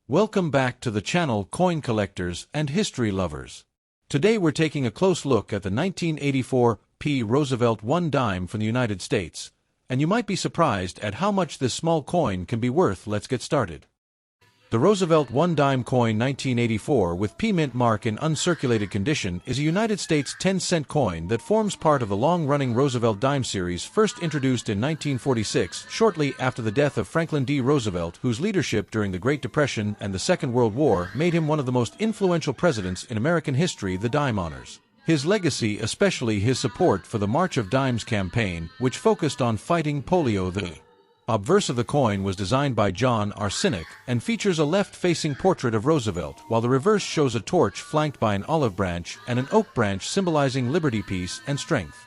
Welcome back to the channel, coin collectors and history lovers. Today we're taking a close look at the 1984 Roosevelt One Dime from the United States, and you might be surprised at how much this small coin can be worth. Let's get started. The Roosevelt One Dime coin 1984 with P mint mark in uncirculated condition is a United States 10-cent coin that forms part of the long-running Roosevelt Dime series, first introduced in 1946, shortly after the death of Franklin D. Roosevelt, whose leadership during the Great Depression and the Second World War made him one of the most influential presidents in American history. The dime honors his legacy, especially his support for the March of Dimes campaign, which focused on fighting polio. The obverse of the coin was designed by John R. Sinek and features a left-facing portrait of Roosevelt, while the reverse shows a torch flanked by an olive branch and an oak branch symbolizing liberty, peace, and strength.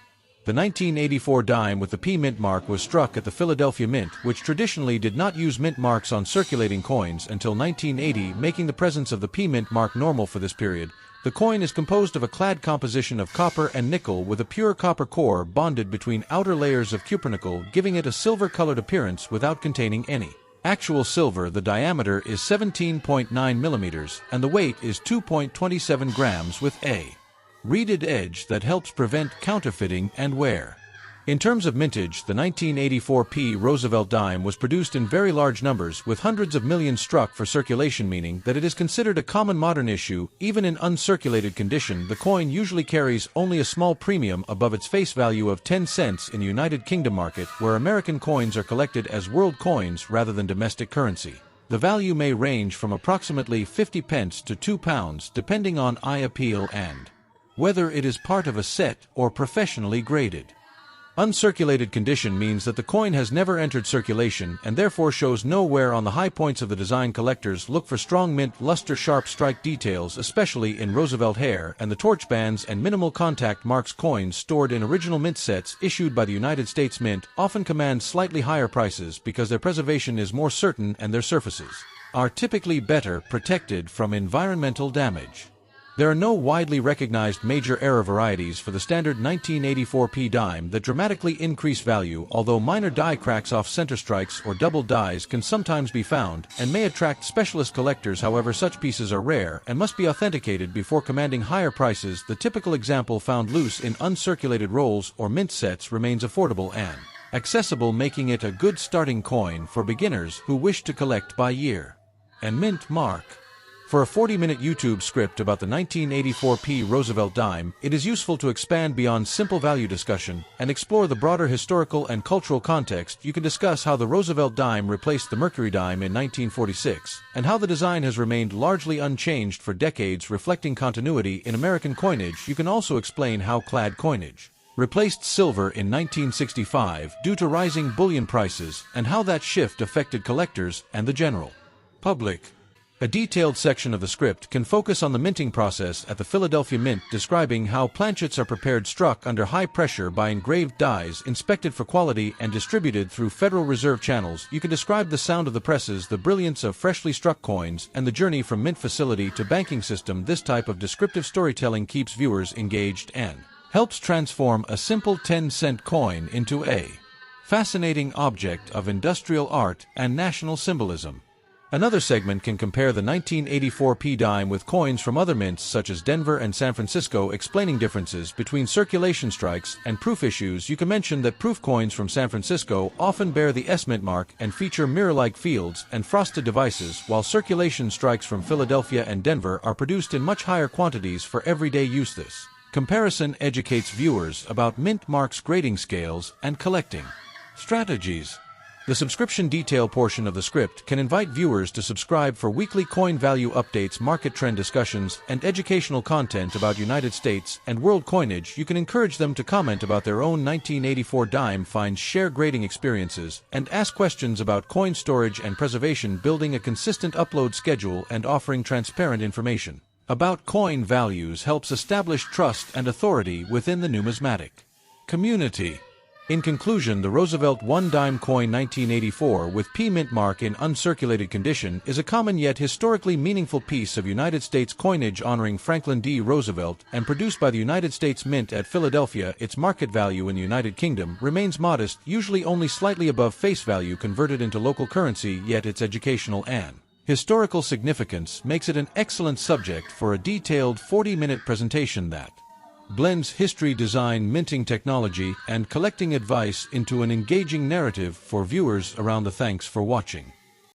The 1984 dime with the P mint mark was struck at the Philadelphia Mint, which traditionally did not use mint marks on circulating coins until 1980, making the presence of the P mint mark normal for this period. The coin is composed of a clad composition of copper and nickel with a pure copper core bonded between outer layers of cupronickel, giving it a silver-colored appearance without containing any actual silver. The diameter is 17.9 millimeters and the weight is 2.27 grams with a reeded edge that helps prevent counterfeiting and wear. In terms of mintage, the 1984 Roosevelt dime was produced in very large numbers, with hundreds of millions struck for circulation, meaning that it is considered a common modern issue. Even in uncirculated condition, the coin usually carries only a small premium above its face value of 10 cents in the United Kingdom market, where American coins are collected as world coins rather than domestic currency. The value may range from approximately 50 pence to £2, depending on eye appeal and whether it is part of a set or professionally graded. Uncirculated condition means that the coin has never entered circulation and therefore shows no wear. On the high points of the design, collectors look for strong mint luster, sharp strike details, especially in Roosevelt hair, and the torch bands and minimal contact marks. Coins stored in original mint sets issued by the United States Mint often command slightly higher prices because their preservation is more certain and their surfaces are typically better protected from environmental damage. There are no widely recognized major error varieties for the standard 1984 dime that dramatically increase value, although minor die cracks, off center strikes, or double dies can sometimes be found and may attract specialist collectors. However, such pieces are rare and must be authenticated before commanding higher prices. The typical example found loose in uncirculated rolls or mint sets remains affordable and accessible, making it a good starting coin for beginners who wish to collect by year and mint mark. For a 40-minute YouTube script about the 1984 Roosevelt Dime, it is useful to expand beyond simple value discussion and explore the broader historical and cultural context. You can discuss how the Roosevelt Dime replaced the Mercury Dime in 1946, and how the design has remained largely unchanged for decades, reflecting continuity in American coinage. You can also explain how clad coinage replaced silver in 1965 due to rising bullion prices, and how that shift affected collectors and the general public. A detailed section of the script can focus on the minting process at the Philadelphia Mint, describing how planchets are prepared, struck under high pressure by engraved dies, inspected for quality, and distributed through Federal Reserve channels. You can describe the sound of the presses, the brilliance of freshly struck coins, and the journey from mint facility to banking system. This type of descriptive storytelling keeps viewers engaged and helps transform a simple 10-cent coin into a fascinating object of industrial art and national symbolism. Another segment can compare the 1984 dime with coins from other mints such as Denver and San Francisco, explaining differences between circulation strikes and proof issues. You can mention that proof coins from San Francisco often bear the S mint mark and feature mirror-like fields and frosted devices, while circulation strikes from Philadelphia and Denver are produced in much higher quantities for everyday use. This comparison educates viewers about mint marks, grading scales, and collecting strategies. The subscription detail portion of the script can invite viewers to subscribe for weekly coin value updates, market trend discussions, and educational content about United States and world coinage. You can encourage them to comment about their own 1984 dime finds, share grading experiences, and ask questions about coin storage and preservation. Building a consistent upload schedule and offering transparent information about coin values helps establish trust and authority within the numismatic community. In conclusion, the Roosevelt One Dime coin 1984 with P mint mark in uncirculated condition is a common yet historically meaningful piece of United States coinage honoring Franklin D. Roosevelt and produced by the United States Mint at Philadelphia. Its market value in the United Kingdom remains modest, usually only slightly above face value converted into local currency, yet its educational and Historical significance makes it an excellent subject for a detailed 40-minute presentation that blends history, design, minting technology, and collecting advice into an engaging narrative for viewers around the. Thanks for watching.